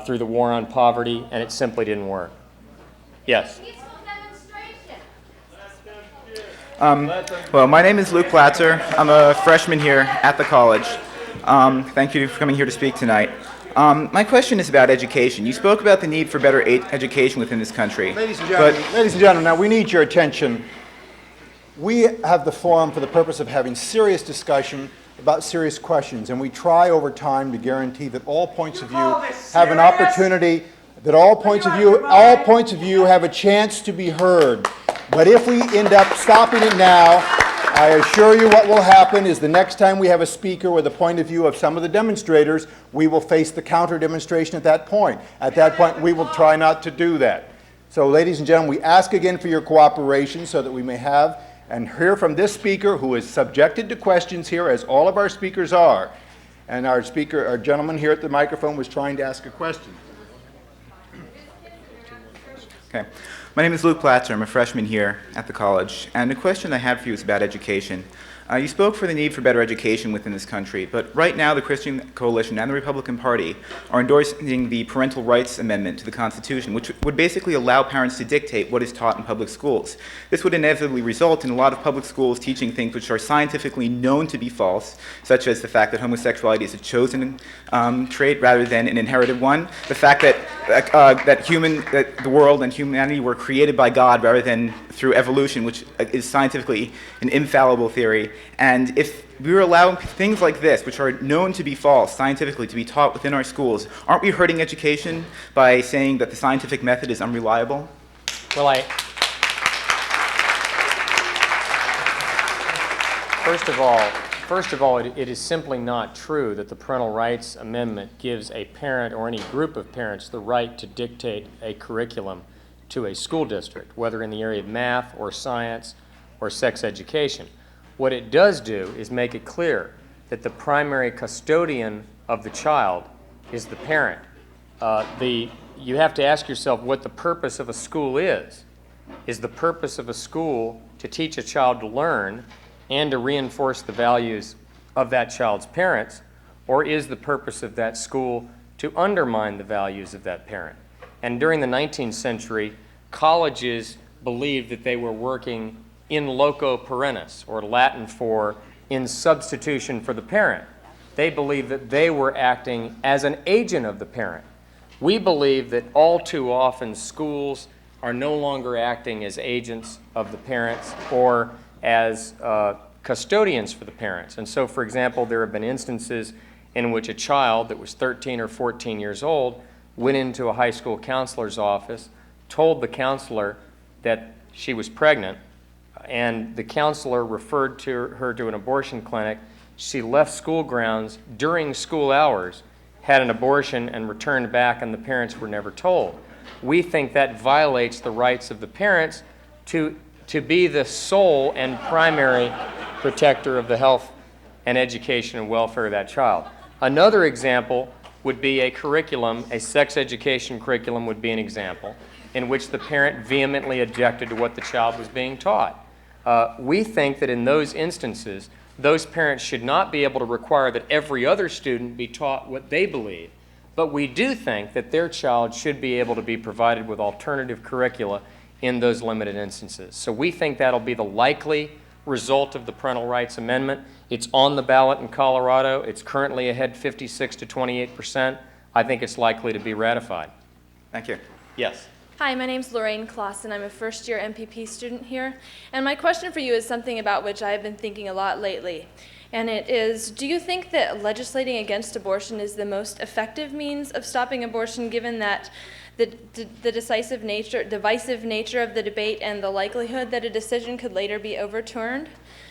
through the War on Poverty, and it simply didn't work. Yes? Well, my name is Luke Platzer. I'm a freshman here at the college. Thank you for coming here to speak tonight. My question is about education. You spoke about the need for better education within this country. Ladies and gentlemen, now we need your attention. We have the forum for the purpose of having serious discussion about serious questions, and we try over time to guarantee that all points of view have an opportunity, that all points of view have a chance to be heard. But if we end up stopping it now, I assure you what will happen is the next time we have a speaker with a point of view of some of the demonstrators, we will face the counter demonstration at that point. At that point, we will try not to do that. So, ladies and gentlemen, we ask again for your cooperation so that we may have and hear from this speaker who is subjected to questions here, as all of our speakers are. And our gentleman here at the microphone was trying to ask a question. Okay. My name is Luke Platzer. I'm a freshman here at the college. And the question I have for you is about education. You spoke for the need for better education within this country, but right now the Christian Coalition and the Republican Party are endorsing the Parental Rights Amendment to the Constitution, which would basically allow parents to dictate what is taught in public schools. This would inevitably result in a lot of public schools teaching things which are scientifically known to be false, such as the fact that homosexuality is a chosen trait rather than an inherited one, the fact that the world and humanity were created by God rather than through evolution, which is scientifically an infallible theory. And if we were allowing things like this, which are known to be false scientifically, to be taught within our schools, aren't we hurting education by saying that the scientific method is unreliable? Well, first of all, First of all, it is simply not true that the Parental Rights Amendment gives a parent or any group of parents the right to dictate a curriculum to a school district, whether in the area of math or science or sex education. What it does do is make it clear that the primary custodian of the child is the parent. You have to ask yourself what the purpose of a school is. Is the purpose of a school to teach a child to learn and to reinforce the values of that child's parents, or is the purpose of that school to undermine the values of that parent? And during the 19th century, colleges believed that they were working in loco parentis, or Latin for in substitution for the parent. They believed that they were acting as an agent of the parent. We believe that all too often schools are no longer acting as agents of the parents or as custodians for the parents. And so, for example, there have been instances in which a child that was 13 or 14 years old went into a high school counselor's office, told the counselor that she was pregnant, and the counselor referred her to an abortion clinic. She left school grounds during school hours, had an abortion, and returned back, and the parents were never told. We think that violates the rights of the parents to be the sole and primary protector of the health and education and welfare of that child. Another example would be a curriculum, a sex education curriculum would be an example, in which the parent vehemently objected to what the child was being taught. We think that in those instances, those parents should not be able to require that every other student be taught what they believe, but we do think that their child should be able to be provided with alternative curricula in those limited instances. So we think that'll be the likely result of the Parental Rights Amendment. It's on the ballot in Colorado. It's currently ahead 56 to 28%. I think it's likely to be ratified. Thank you. Yes. Hi, my name's Lorraine Clausen. I'm a first-year MPP student here. And my question for you is something about which I've been thinking a lot lately. And it is, do you think that legislating against abortion is the most effective means of stopping abortion, given that the divisive nature of the debate and the likelihood that a decision could later be overturned?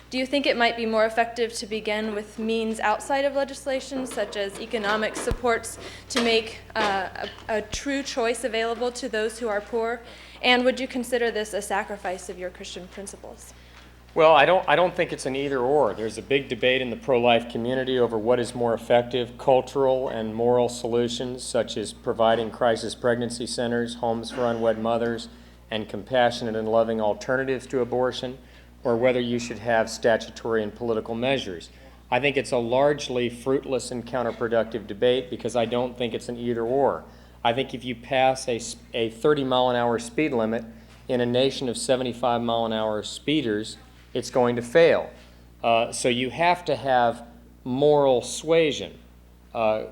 Do you think it might be more effective to begin with means outside of legislation, such as economic supports, to make a true choice available to those who are poor? And would you consider this a sacrifice of your Christian principles? Well, I don't think it's an either or. There's a big debate in the pro-life community over what is more effective, cultural and moral solutions, such as providing crisis pregnancy centers, homes for unwed mothers, and compassionate and loving alternatives to abortion, or whether you should have statutory and political measures. I think it's a largely fruitless and counterproductive debate because I don't think it's an either or. I think if you pass a 30-mile-an-hour speed limit in a nation of 75-mile-an-hour speeders, it's going to fail. So you have to have moral suasion,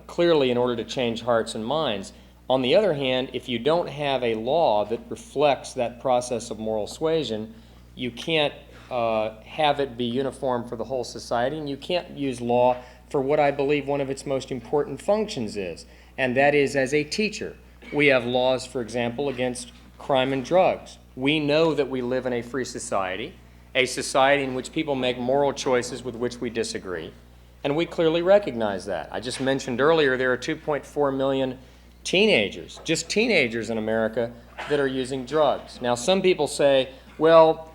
clearly, in order to change hearts and minds. On the other hand, if you don't have a law that reflects that process of moral suasion, you can't have it be uniform for the whole society, and you can't use law for what I believe one of its most important functions is, and that is as a teacher. We have laws, for example, against crime and drugs. We know that we live in a free society in which people make moral choices with which we disagree, and we clearly recognize that. I just mentioned earlier there are 2.4 million teenagers, just teenagers in America, that are using drugs. Now, some people say, well,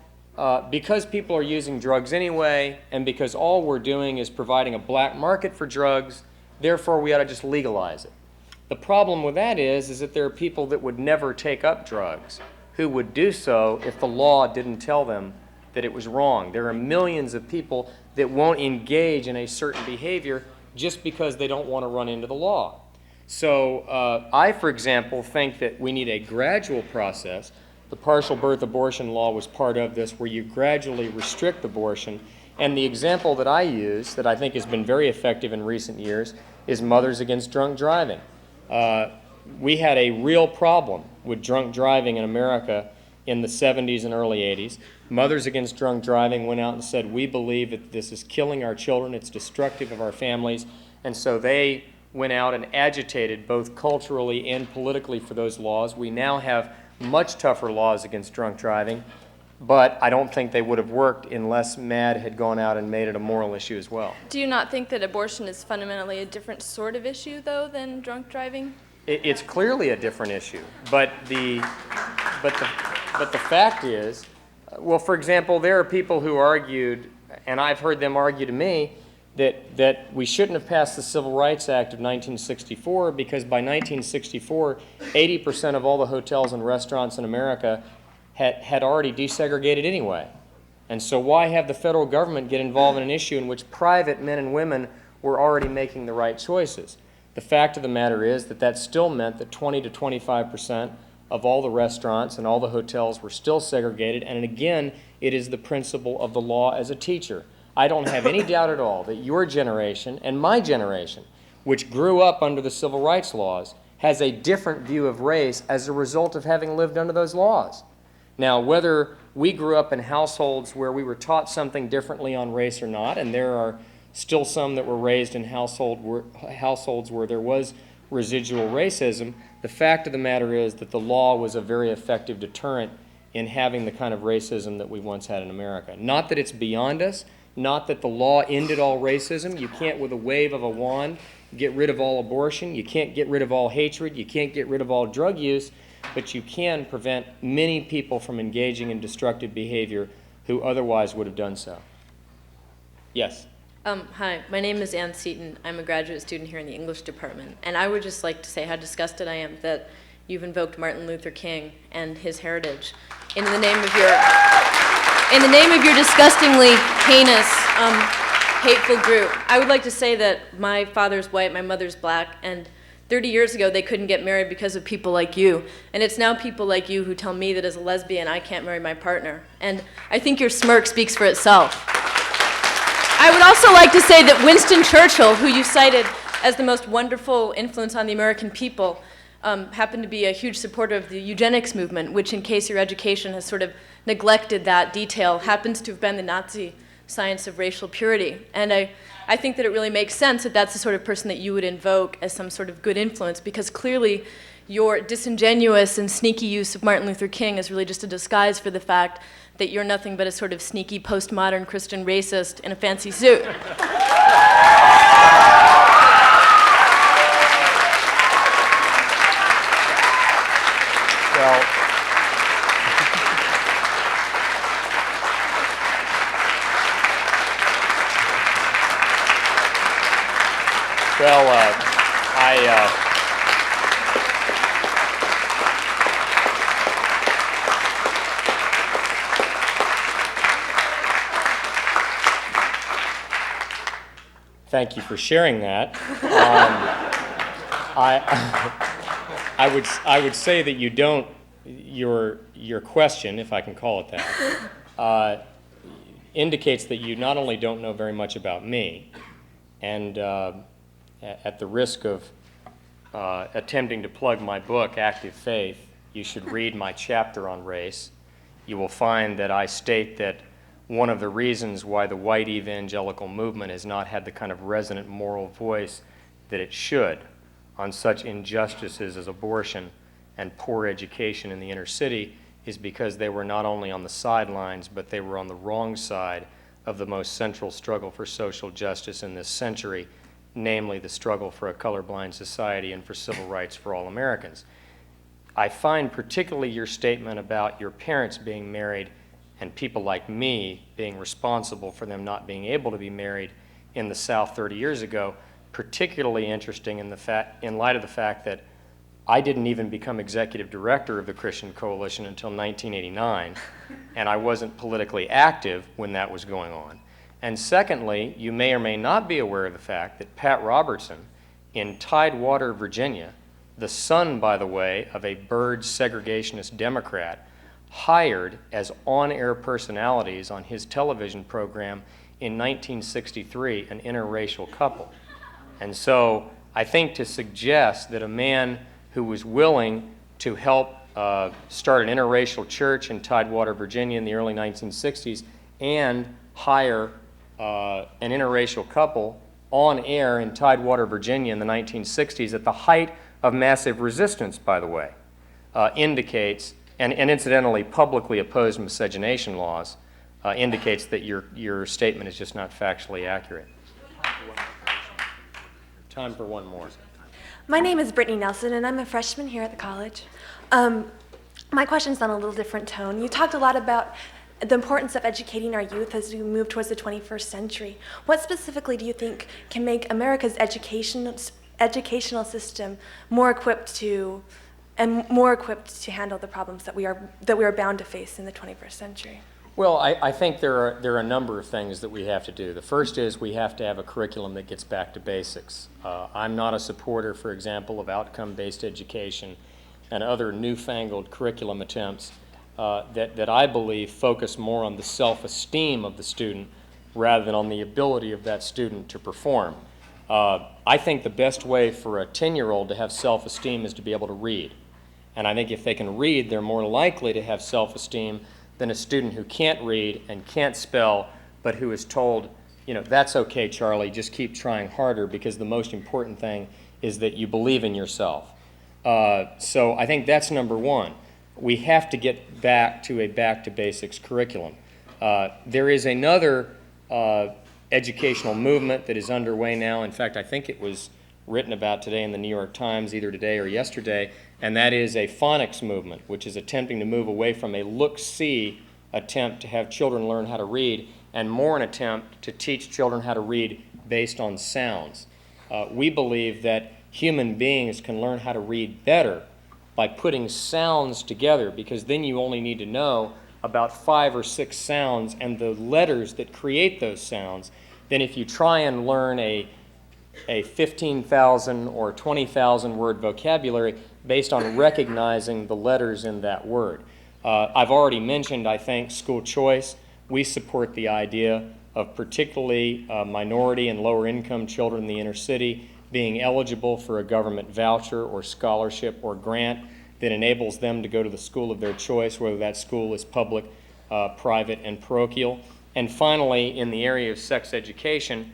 because people are using drugs anyway, and because all we're doing is providing a black market for drugs, therefore we ought to just legalize it. The problem with that is that there are people that would never take up drugs who would do so if the law didn't tell them that it was wrong. There are millions of people that won't engage in a certain behavior just because they don't want to run into the law. So I, for example, think that we need a gradual process. The partial birth abortion law was part of this, where you gradually restrict abortion. And the example that I use, that I think has been very effective in recent years, is Mothers Against Drunk Driving. We had a real problem with drunk driving in America in the 70s and early 80s. Mothers Against Drunk Driving went out and said, we believe that this is killing our children, it's destructive of our families, and so they went out and agitated both culturally and politically for those laws. We now have much tougher laws against drunk driving. but I don't think they would have worked unless MAD had gone out and made it a moral issue as well. Do you not think that abortion is fundamentally a different sort of issue, though, than drunk driving? It's clearly a different issue, but the fact is, well, for example, there are people who argued, and I've heard them argue to me, that we shouldn't have passed the Civil Rights Act of 1964 because by 1964, 80% of all the hotels and restaurants in America had already desegregated anyway. And so why have the federal government get involved in an issue in which private men and women were already making the right choices? The fact of the matter is that still meant that 20 to 25% of all the restaurants and all the hotels were still segregated, and again, it is the principle of the law as a teacher. I don't have any doubt at all that your generation and my generation, which grew up under the civil rights laws, has a different view of race as a result of having lived under those laws. Now, whether we grew up in households where we were taught something differently on race or not, and there are still some that were raised in households where there was residual racism, the fact of the matter is that the law was a very effective deterrent in having the kind of racism that we once had in America. Not that it's beyond us, not that the law ended all racism. You can't, with a wave of a wand, get rid of all abortion. You can't get rid of all hatred. You can't get rid of all drug use, but you can prevent many people from engaging in destructive behavior who otherwise would have done so. Yes? Hi, my name is Ann Seaton. I'm a graduate student here in the English department, and I would just like to say how disgusted I am that you've invoked Martin Luther King and his heritage in the name of your disgustingly heinous, hateful group. I would like to say that my father's white, my mother's black, and 30 years ago they couldn't get married because of people like you, and it's now people like you who tell me that as a lesbian I can't marry my partner, and I think your smirk speaks for itself. I would also like to say that Winston Churchill, who you cited as the most wonderful influence on the American people, happened to be a huge supporter of the eugenics movement, which, in case your education has sort of neglected that detail, happens to have been the Nazi science of racial purity. And I think that it really makes sense that that's the sort of person that you would invoke as some sort of good influence, because clearly your disingenuous and sneaky use of Martin Luther King is really just a disguise for the fact that you're nothing but a sort of sneaky postmodern Christian racist in a fancy suit. Thank you for sharing that. I would say that you don't. Your question, if I can call it that, indicates that you not only don't know very much about me, and at the risk of attempting to plug my book, Active Faith, you should read my chapter on race. You will find that I state that one of the reasons why the white evangelical movement has not had the kind of resonant moral voice that it should on such injustices as abortion and poor education in the inner city is because they were not only on the sidelines, but they were on the wrong side of the most central struggle for social justice in this century, namely the struggle for a colorblind society and for civil rights for all Americans. I find particularly your statement about your parents being married and people like me being responsible for them not being able to be married in the South 30 years ago particularly interesting in light of the fact that I didn't even become executive director of the Christian Coalition until 1989, and I wasn't politically active when that was going on. And secondly, you may or may not be aware of the fact that Pat Robertson in Tidewater, Virginia, the son, by the way, of a Byrd segregationist Democrat, hired as on-air personalities on his television program in 1963 an interracial couple. And so I think to suggest that a man who was willing to help start an interracial church in Tidewater, Virginia in the early 1960s and hire an interracial couple on air in Tidewater, Virginia in the 1960s at the height of massive resistance, by the way, indicates and incidentally, publicly opposed miscegenation laws indicates that your statement is just not factually accurate. Time for one more. My name is Brittany Nelson, and I'm a freshman here at the college. My question's on a little different tone. You talked a lot about the importance of educating our youth as we move towards the 21st century. What specifically do you think can make America's educational system more equipped to handle the problems that we are bound to face in the 21st century? Well, I think there are a number of things that we have to do. The first is we have to have a curriculum that gets back to basics. I'm not a supporter, for example, of outcome-based education and other newfangled curriculum attempts that I believe focus more on the self-esteem of the student rather than on the ability of that student to perform. I think the best way for a 10-year-old to have self-esteem is to be able to read. And I think if they can read, they're more likely to have self-esteem than a student who can't read and can't spell, but who is told, that's okay, Charlie, just keep trying harder, because the most important thing is that you believe in yourself. So I think that's number one. We have to get back to a back-to-basics curriculum. There is another educational movement that is underway now. In fact, I think it was written about today in the New York Times, either today or yesterday, and that is a phonics movement, which is attempting to move away from a look-see attempt to have children learn how to read and more an attempt to teach children how to read based on sounds. We believe that human beings can learn how to read better by putting sounds together, because then you only need to know about 5 or 6 sounds and the letters that create those sounds than if you try and learn a 15,000 or 20,000 word vocabulary based on recognizing the letters in that word. I've already mentioned, I think, school choice. We support the idea of particularly minority and lower income children in the inner city being eligible for a government voucher or scholarship or grant that enables them to go to the school of their choice, whether that school is public, private, and parochial. And finally, in the area of sex education,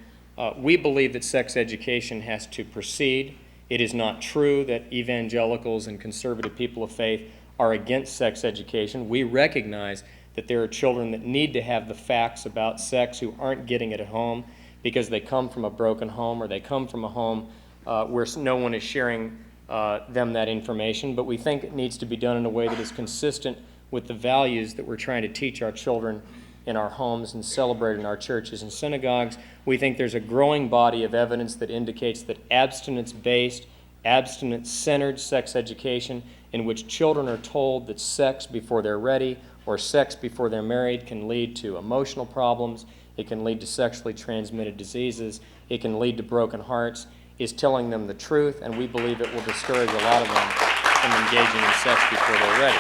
we believe that sex education has to proceed. It is not true that evangelicals and conservative people of faith are against sex education. We recognize that there are children that need to have the facts about sex who aren't getting it at home because they come from a broken home or they come from a home where no one is sharing them that information. But we think it needs to be done in a way that is consistent with the values that we're trying to teach our children in our homes and celebrate in our churches and synagogues. We think there's a growing body of evidence that indicates that abstinence-based, abstinence-centered sex education in which children are told that sex before they're ready or sex before they're married can lead to emotional problems, it can lead to sexually transmitted diseases, it can lead to broken hearts, is telling them the truth, and we believe it will discourage a lot of them from engaging in sex before they're ready.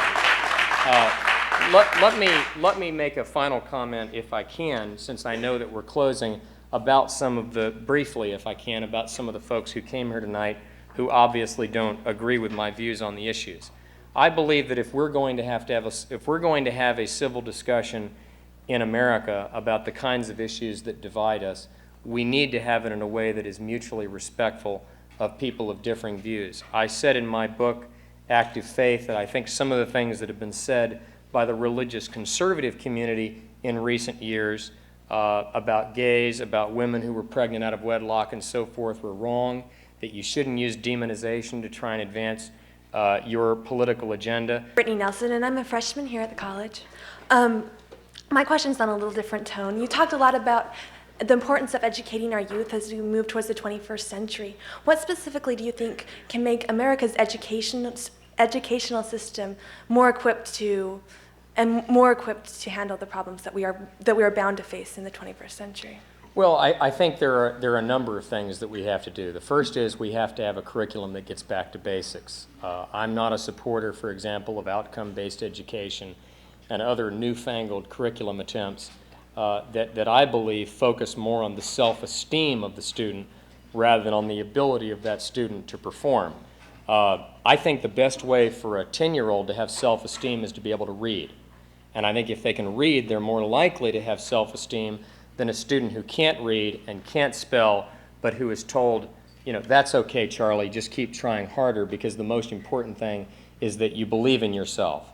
Let me make a final comment, if I can, since I know that we're closing, about briefly, if I can, about some of the folks who came here tonight who obviously don't agree with my views on the issues. I believe that if we're going to have a civil discussion in America about the kinds of issues that divide us, we need to have it in a way that is mutually respectful of people of differing views. I said in my book, Active Faith, that I think some of the things that have been said by the religious conservative community in recent years about gays, about women who were pregnant out of wedlock and so forth were wrong, that you shouldn't use demonization to try and advance your political agenda. Brittany Nelson, and I'm a freshman here at the college. My question's on a little different tone. You talked a lot about the importance of educating our youth as we move towards the 21st century. What specifically do you think can make America's educational system more equipped to handle the problems that we are bound to face in the 21st century? Well, I think there are a number of things that we have to do. The first is we have to have a curriculum that gets back to basics. I'm not a supporter, for example, of outcome-based education and other newfangled curriculum attempts that I believe focus more on the self-esteem of the student rather than on the ability of that student to perform. I think the best way for a 10-year-old to have self-esteem is to be able to read. And I think if they can read, they're more likely to have self-esteem than a student who can't read and can't spell, but who is told, that's okay, Charlie, just keep trying harder, because the most important thing is that you believe in yourself.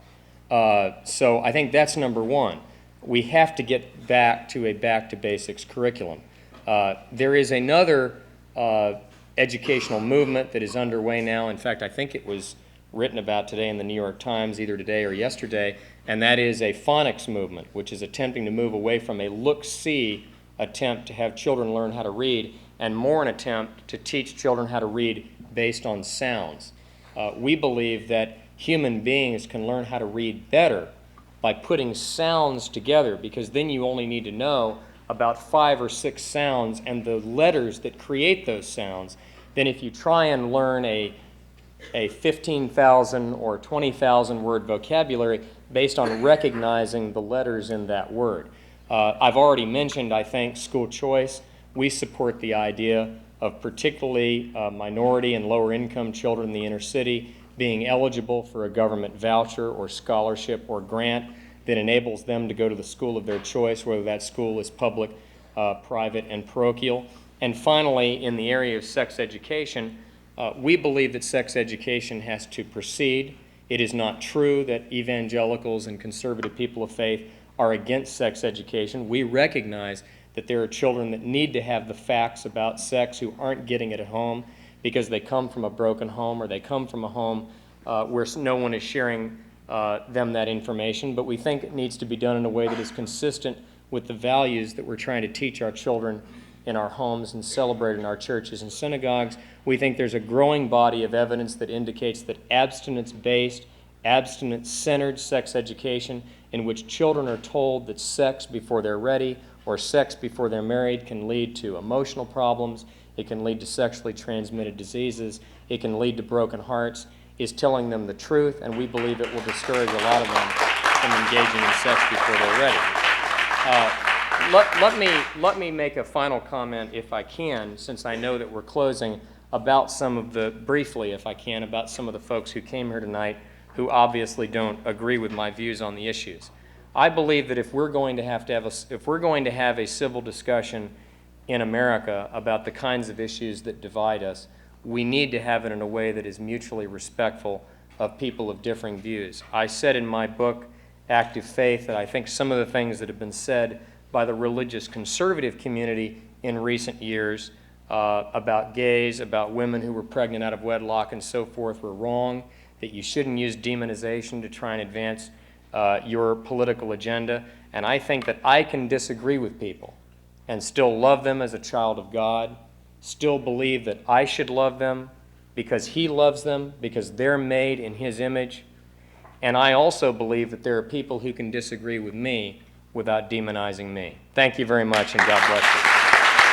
So I think that's number one. We have to get back to a back-to-basics curriculum. There is another educational movement that is underway now. In fact, I think it was written about today in the New York Times, either today or yesterday, and that is a phonics movement, which is attempting to move away from a look-see attempt to have children learn how to read, and more an attempt to teach children how to read based on sounds. We believe that human beings can learn how to read better by putting sounds together, because then you only need to know about 5 or 6 sounds and the letters that create those sounds than if you try and learn a 15,000 or 20,000 word vocabulary based on recognizing the letters in that word. I've already mentioned, I think, school choice. We support the idea of particularly minority and lower income children in the inner city being eligible for a government voucher or scholarship or grant that enables them to go to the school of their choice, whether that school is public, private, and parochial. And finally, in the area of sex education, we believe that sex education has to proceed. It is not true that evangelicals and conservative people of faith are against sex education. We recognize that there are children that need to have the facts about sex who aren't getting it at home because they come from a broken home or they come from a home where no one is sharing them that information. But we think it needs to be done in a way that is consistent with the values that we're trying to teach our children in our homes and celebrate in our churches and synagogues. We think there's a growing body of evidence that indicates that abstinence-based, abstinence-centered sex education in which children are told that sex before they're ready or sex before they're married can lead to emotional problems, it can lead to sexually transmitted diseases, it can lead to broken hearts, is telling them the truth, and we believe it will discourage a lot of them from engaging in sex before they're ready. Let me make a final comment, if I can, since I know that we're closing, about briefly, if I can, about some of the folks who came here tonight who obviously don't agree with my views on the issues. I believe that if we're going to have a civil discussion in America about the kinds of issues that divide us, we need to have it in a way that is mutually respectful of people of differing views. I said in my book, Active Faith, that I think some of the things that have been said by the religious conservative community in recent years about gays, about women who were pregnant out of wedlock and so forth were wrong, that you shouldn't use demonization to try and advance your political agenda. And I think that I can disagree with people and still love them as a child of God, still believe that I should love them because He loves them, because they're made in His image. And I also believe that there are people who can disagree with me without demonizing me. Thank you very much, and God bless you.